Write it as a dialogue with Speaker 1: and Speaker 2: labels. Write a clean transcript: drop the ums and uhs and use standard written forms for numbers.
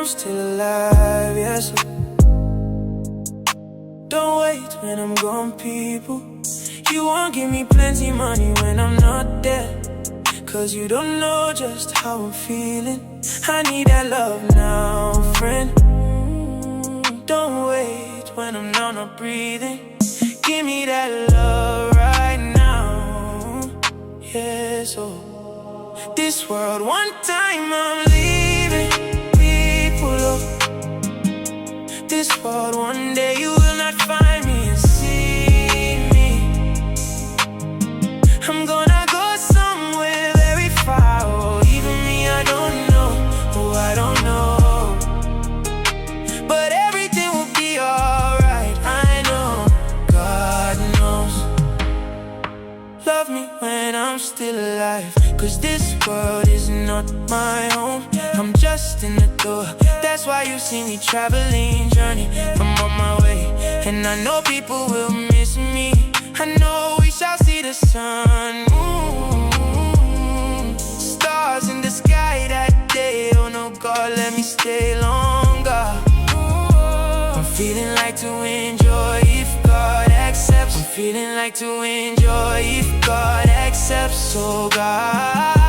Speaker 1: I'm still alive, yes. Don't wait when I'm gone, people. You won't give me plenty money when I'm not there, 'cause you don't know just how I'm feeling. I need that love now, friend. Don't wait when I'm not breathing. Give me that love right now, yes, oh. This world, one time I'm leaving, people, oh. This world, one day you will not find me and see me. I'm gonna go somewhere very far, oh. Even me, I don't know, oh, I don't know. But everything will be alright, I know, God knows. Love me when I'm still alive, 'cause this world is not my home. I'm just in the door, that's why you see me traveling, journey. I'm on my way, and I know people will miss me. I know we shall see the sun, stars in the sky that day. Oh no, God, let me stay longer. I'm feeling like to enjoy if God accepts. I'm feeling like to enjoy if God accepts, oh God.